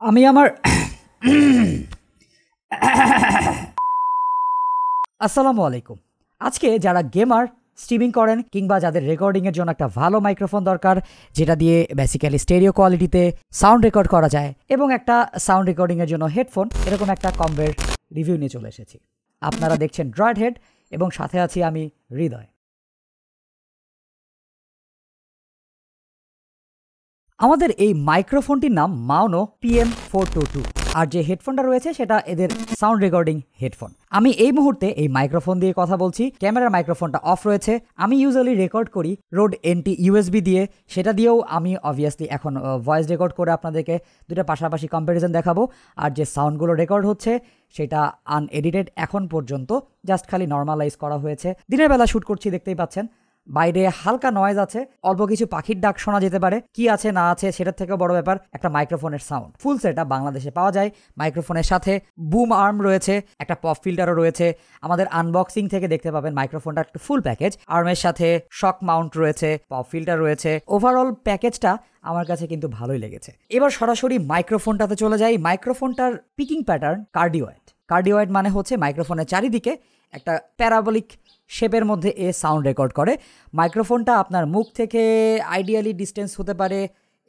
আমি আমার আসসালামু আলাইকুম। আজকে যারা গেমার স্ট্রিমিং করেন কিংবা যাদের রেকর্ডিংয়ের জন্য একটা ভালো মাইক্রোফোন দরকার, যেটা দিয়ে বেসিক্যালি স্টেরিও কোয়ালিটিতে সাউন্ড রেকর্ড করা যায়, এবং একটা সাউন্ড রেকর্ডিংয়ের জন্য হেডফোন, এরকম একটা কম্বোর রিভিউ নিয়ে চলে এসেছি। আপনারা দেখছেন ড্রয়েড হেড এবং সাথে আছি আমি হৃদয়। আমাদের এই মাইক্রোফোনটির নাম মাওনো PM422, আর যে হেডফোনটা রয়েছে সেটা এদের সাউন্ড রেকর্ডিং হেডফোন। আমি এই মুহূর্তে এই মাইক্রোফোন দিয়ে কথা বলছি, ক্যামেরার মাইক্রোফোনটা অফ রয়েছে। আমি ইউজুয়ালি রেকর্ড করি রোড NT USB দিয়ে, সেটা দিয়েও আমি অবভিয়াসলি এখন ভয়েস রেকর্ড করে আপনাদেরকে দুটো পাশাপাশি কম্প্যারিজন দেখাবো। আর যে সাউন্ডগুলো রেকর্ড হচ্ছে সেটা আনএডিটেড এখন পর্যন্ত, জাস্ট খালি নর্মালাইজ করা হয়েছে। দিনের বেলা শ্যুট করছি, দেখতেই পাচ্ছেন। বাইরে হালকা নয়েজ আছে, অল্প কিছু পাখির ডাক শোনা যেতে পারে। কি আছে না আছে সেটার থেকেও বড় ব্যাপার একটা মাইক্রোফোনের সাউন্ড। ফুল সেটআপ বাংলাদেশে পাওয়া যায়। মাইক্রোফোনের সাথে বুম আর্ম রয়েছে, একটা পপ ফিল্টারও রয়েছে। আমাদের আনবক্সিং থেকে দেখতে পাবেন মাইক্রোফোনটা একটা ফুল প্যাকেজ। আর্মের সাথে শক মাউন্ট রয়েছে, পপ ফিল্টার রয়েছে। ওভারঅল প্যাকেজটা আমার কাছে কিন্তু ভালোই লেগেছে। এবার সরাসরি মাইক্রোফোনটাতে চলে যাই। মাইক্রোফোনটার পিকিং প্যাটার্ন কার্ডিওয়েড। কার্ডিওয়েড মানে হচ্ছে মাইক্রোফোনের চারিদিকে একটা প্যারাবলিক শেপের মধ্যে এ সাউন্ড রেকর্ড করে। মাইক্রোফোনটা আপনার মুখ থেকে আইডিয়ালি ডিস্টেন্স হতে পারে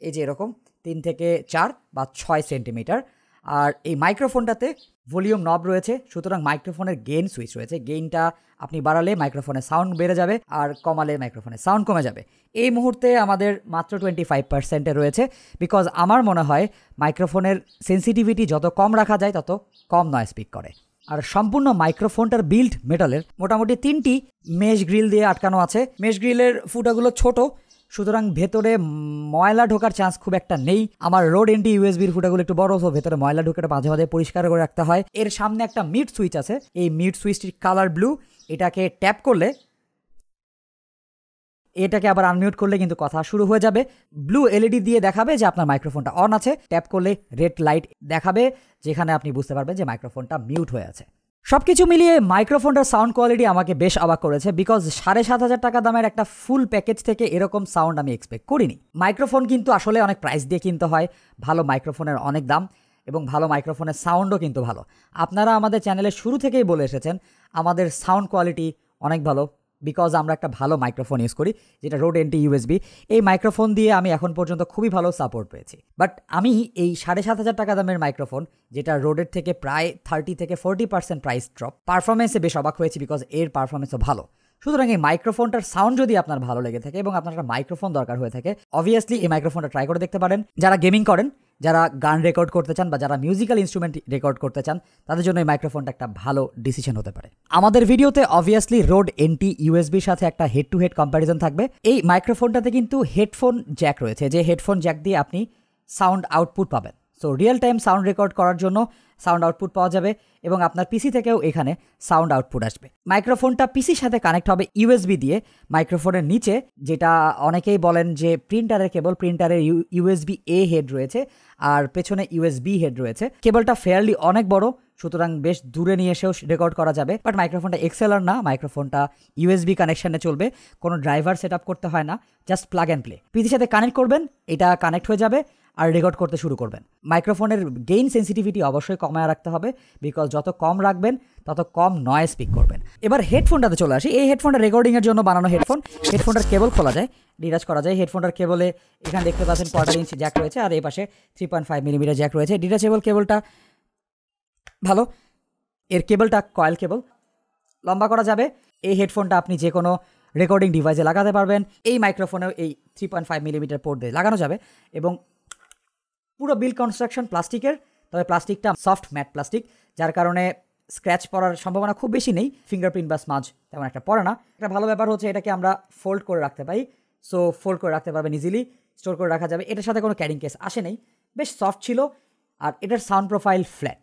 এই যে এরকম 3 থেকে 4 বা 6 সেন্টিমিটার। আর এই মাইক্রোফোনটাতে ভলিউম নব রয়েছে, সুতরাং মাইক্রোফোনের গেইন সুইচ রয়েছে। গেইনটা আপনি বাড়ালে মাইক্রোফোনের সাউন্ড বেড়ে যাবে, আর কমালে মাইক্রোফোনের সাউন্ড কমে যাবে। এই মুহূর্তে আমাদের মাত্র 25% রয়েছে, বিকজ আমার মনে হয় মাইক্রোফোনের সেন্সিটিভিটি যত কম রাখা যায় তত কম নয়েজ পিক করে। আর সম্পূর্ণ মাইক্রোফোনটার বিল্ড মেটালের, মোটামুটি 3টি মেশ গ্রিল দিয়ে আটকানো আছে। মেশ গ্রিলের ফুটাগুলো ছোট, সুতরাং ভেতরে ময়লা ঢোকার চান্স খুব একটা নেই। আমার রোড NT USBর ফুটাগুলো একটু বড়, ভেতরে ময়লা ঢোকাটা মাঝে মাঝে পরিষ্কার করে রাখতে হয়। এর সামনে একটা মিউট সুইচ আছে, এই মিউট সুইচটির কালার ব্লু। এটাকে ট্যাপ করলে, এটাকে আবার আনমিউট করলে কিন্তু কথা শুরু হয়ে যাবে। ব্লু LED দিয়ে দেখাবে যে আপনার মাইক্রোফোনটা অন আছে। ট্যাপ করলে রেড লাইট দেখাবে, যেখানে আপনি বুঝতে পারবেন যে মাইক্রোফোনটা মিউট হয়ে আছে। সবকিছু মিলিয়ে মাইক্রোফোনটার সাউন্ড কোয়ালিটি আমাকে বেশ অবাক করেছে, বিকজ 7,500 টাকা দামের একটা ফুল প্যাকেজ থেকে এরকম সাউন্ড আমি এক্সপেক্ট করিনি। মাইক্রোফোন কিন্তু আসলে অনেক প্রাইস দিয়ে কিনতে হয়, ভালো মাইক্রোফোনের অনেক দাম, এবং ভালো মাইক্রোফোনের সাউন্ডও কিন্তু ভালো। আপনারা আমাদের চ্যানেলে শুরু থেকেই বলে এসেছেন আমাদের সাউন্ড কোয়ালিটি অনেক ভালো, বিকজ আমরা একটা ভালো মাইক্রোফোন ইউজ করি, যেটা রোড NT USB। এই মাইক্রোফোন দিয়ে আমি এখন পর্যন্ত খুবই ভালো সাপোর্ট পেয়েছি। বাট আমি এই 7,500 টাকা দামের মাইক্রোফোন, যেটা রোডের থেকে প্রায় 30 থেকে 40% প্রাইস ড্রপ, পারফরমেন্সে বেশ অবাক হয়েছি, বিকজ এর পারফরমেন্সও ভালো। সুতরাং এই মাইক্রোফোনটার সাউন্ড যদি আপনার ভালো লেগে থাকে এবং আপনার একটা মাইক্রোফোন দরকার হয়ে থাকে, অবভিয়াসলি এই মাইক্রোফোনটা ট্রাই করে দেখতে পারেন। যারা গেমিং করেন, যারা গান রেকর্ড করতে চান, বা যারা মিউজিক্যাল ইনস্ট্রুমেন্ট রেকর্ড করতে চান, তাদের জন্য এই মাইক্রোফোনটা একটা ভালো ডিসিশন হতে পারে। আমাদের ভিডিওতে অবভিয়াসলি রোড NT USBর সাথে একটা হেড টু হেড কম্প্যারিজন থাকবে। এই মাইক্রোফোনটাতে কিন্তু হেডফোন জ্যাক রয়েছে, যে হেডফোন জ্যাক দিয়ে আপনি সাউন্ড আউটপুট পাবেন। So real time sound record করার জন্য সাউন্ড আউটপুট পাওয়া যাবে, এবং আপনার পিসি থেকেও এখানে সাউন্ড আউটপুট আসবে। মাইক্রোফোনটা পিসির সাথে কানেক্ট হবে USB দিয়ে। মাইক্রোফোনের নিচে, যেটা অনেকেই বলেন যে প্রিন্টারের কেবল, প্রিন্টারের USB A হেড রয়েছে আর পেছনে USB হেড রয়েছে। কেবলটা ফেয়ারলি অনেক বড়, সুতরাং বেশ দূরে নিয়ে এসেও রেকর্ড করা যাবে। বাট মাইক্রোফোনটা XLR না, মাইক্রোফোনটা USB কানেকশানে চলবে, কোনো ড্রাইভার সেট আপ করতে হয় না, জাস্ট প্লাগ অ্যান্ড প্লে। পিসির সাথে কানেক্ট করবেন, এটা কানেক্ট হয়ে যাবে আর রেকর্ড করতে শুরু করবেন। মাইক্রোফোনের গেইন সেন্সিটিভিটি অবশ্যই কমায় রাখতে হবে, বিকজ যত কম রাখবেন তত কম নয়েজ পিক করবেন। এবার হেডফোনটাতে চলে আসি। এই হেডফোনটা রেকর্ডিংয়ের জন্য বানানো হেডফোন। হেডফোনটার কেবল খোলা যায়, ডিটাচ করা যায়। হেডফোনটার কেবলে এখানে দেখতে পাচ্ছেন 1/4 ইঞ্চি জ্যাক রয়েছে, আর এই পাশে 3.5 মিলিমিটার জ্যাক রয়েছে। ডিটাচেবল কেবলটা ভালো, এর কেবলটা কয়েল কেবল, লম্বা করা যাবে। এই হেডফোনটা আপনি যে কোনো রেকর্ডিং ডিভাইসে লাগাতে পারবেন। এই মাইক্রোফোনেও এই 3.5 মিলিমিটার পোর্ট দিয়ে লাগানো যাবে, এবং পুরো বিল্ড কনস্ট্রাকশন প্লাস্টিকের, তবে প্লাস্টিকটা সফট ম্যাট প্লাস্টিক, যার কারণে স্ক্র্যাচ পড়ার সম্ভাবনা খুব বেশি নেই। ফিঙ্গারপ্রিন্ট বা স্মাজ তেমন একটা পড়ে না। একটা ভালো ব্যাপার হচ্ছে এটাকে আমরা ফোল্ড করে রাখতে পারি, সো ফোল্ড করে রাখতে পারবেন, ইজিলি স্টোর করে রাখা যাবে। এটার সাথে কোনো ক্যারিং কেস আসে নেই, বেশ সফট ছিল, আর এটার সাউন্ড প্রোফাইল ফ্ল্যাট।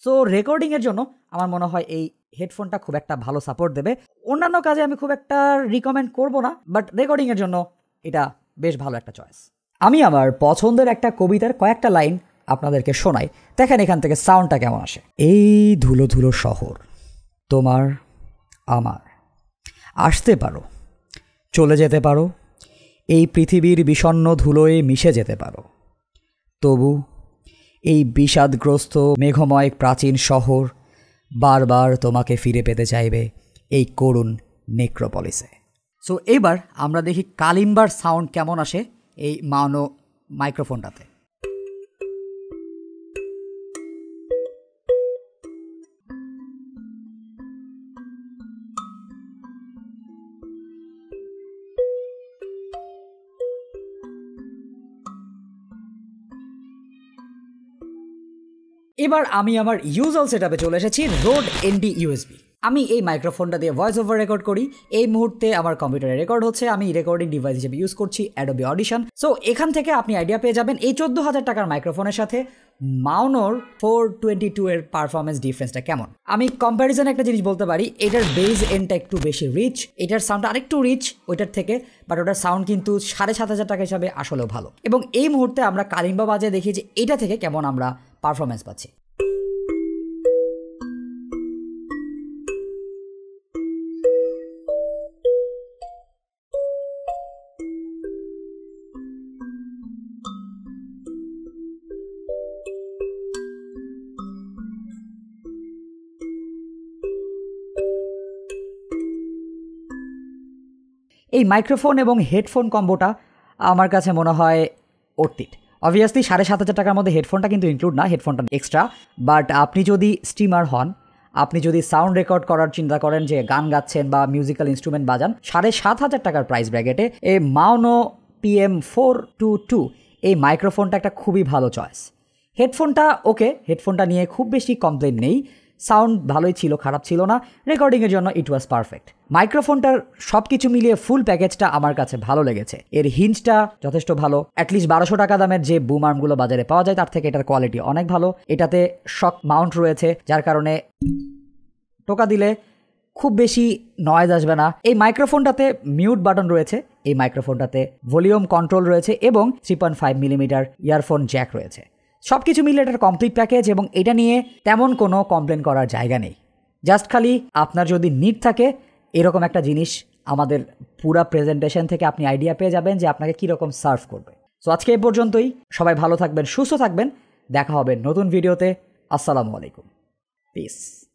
সো রেকর্ডিংয়ের জন্য আমার মনে হয় এই হেডফোনটা খুব একটা ভালো সাপোর্ট দেবে। অন্যান্য কাজে আমি খুব একটা রিকমেন্ড করব না, বাট রেকর্ডিংয়ের জন্য এটা বেশ ভালো একটা চয়েস। আমি আমার পছন্দের একটা কবিতার কয়েকটা লাইন আপনাদেরকে শোনাই, দেখেন এখান থেকে সাউন্ডটা কেমন আসে। এই ধুলো ধুলো শহর, তোমার আমার, আসতে পারো, চলে যেতে পারো, এই পৃথিবীর বিষণ্ণ ধুলোয় মিশে যেতে পারো, তবু এই বিষাদগ্রস্ত মেঘময় প্রাচীন শহর বারবার তোমাকে ফিরে পেতে চাইবে এই করুণ নেক্রোপলিসে। সো এবার আমরা দেখি কালিম্বার সাউন্ড কেমন আসে এই মাওনো মাইক্রোফোনটাতে। এবার আমি আমার ইউজুয়াল সেটআপে চলে এসেছি, রোড এনডি ইউএসবি। আমি এই মাইক্রোফোনটা দিয়ে ভয়েস ওভার রেকর্ড করি। এই মুহূর্তে আমার কম্পিউটারে রেকর্ড হচ্ছে, আমি রেকর্ডিং ডিভাইস হিসেবে ইউজ করছি অ্যাডোবি অডিশন। সো এখান থেকে আপনি আইডিয়া পেয়ে যাবেন এই 14,000 টাকার মাইক্রোফোনের সাথে মাওনোর 422 এর পারফরমেন্স ডিফারেন্সটা কেমন। আমি কম্প্যারিজনে একটা জিনিস বলতে পারি, এটার বেজ এন্ডটা একটু বেশি রিচ, এটার সাউন্ডটা আরেকটু রিচ ওইটার থেকে, বাট ওটার সাউন্ড কিন্তু 7,500 টাকা হিসাবে আসলেও ভালো। এবং এই মুহূর্তে আমরা কালিম্বা বাজে দেখি যে এটা থেকে কেমন আমরা পারফরমেন্স পাচ্ছি। এই মাইক্রোফোন এবং হেডফোন কম্বোটা আমার কাছে মনে হয় অর্থিত। অবভিয়াসলি 7,500 টাকার মধ্যে হেডফোনটা কিন্তু ইনক্লুড না, হেডফোনটা এক্সট্রা। বাট আপনি যদি স্ট্রিমার হন, আপনি যদি সাউন্ড রেকর্ড করার চিন্তা করেন, যে গান গাচ্ছেন বা মিউজিক্যাল ইনস্ট্রুমেন্ট বাজান, 7,500 টাকার প্রাইস ব্র্যাকেটে এই মাওনো PM422 এই মাইক্রোফোনটা একটা খুবই ভালো চয়েস। হেডফোনটা ওকে, হেডফোনটা নিয়ে খুব বেশি কমপ্লেন নেই, সাউন্ড ভালোই ছিল, খারাপ ছিল না, রেকর্ডিংয়ের জন্য ইট ওয়াজ পারফেক্ট। মাইক্রোফোনটার সব কিছু মিলিয়ে ফুল প্যাকেজটা আমার কাছে ভালো লেগেছে। এর হিঞ্জটা যথেষ্ট ভালো, অ্যাটলিস্ট 1200 টাকা দামের যে বুম আর্মগুলো বাজারে পাওয়া যায় তার থেকে এটার কোয়ালিটি অনেক ভালো। এটাতে শক মাউন্ট রয়েছে, যার কারণে টোকা দিলে খুব বেশি নয়েজ আসবে না। এই মাইক্রোফোনটাতে মিউট বাটন রয়েছে, এই মাইক্রোফোনটাতে ভলিউম কন্ট্রোল রয়েছে এবং 3.5 মিলিমিটার ইয়ারফোন জ্যাক রয়েছে। সব কিছু মিলে এটার কমপ্লিট প্যাকেজ, এবং এটা নিয়ে তেমন কোনো কমপ্লেন করার জায়গা নেই। জাস্ট খালি আপনার যদি নিড থাকে এরকম একটা জিনিস, আমাদের পুরা প্রেজেন্টেশন থেকে আপনি আইডিয়া পেয়ে যাবেন যে আপনাকে কীরকম সার্ভ করবে। সো আজকে এই পর্যন্তই, সবাই ভালো থাকবেন, সুস্থ থাকবেন, দেখা হবে নতুন ভিডিওতে। আসসালামু আলাইকুম, পিস।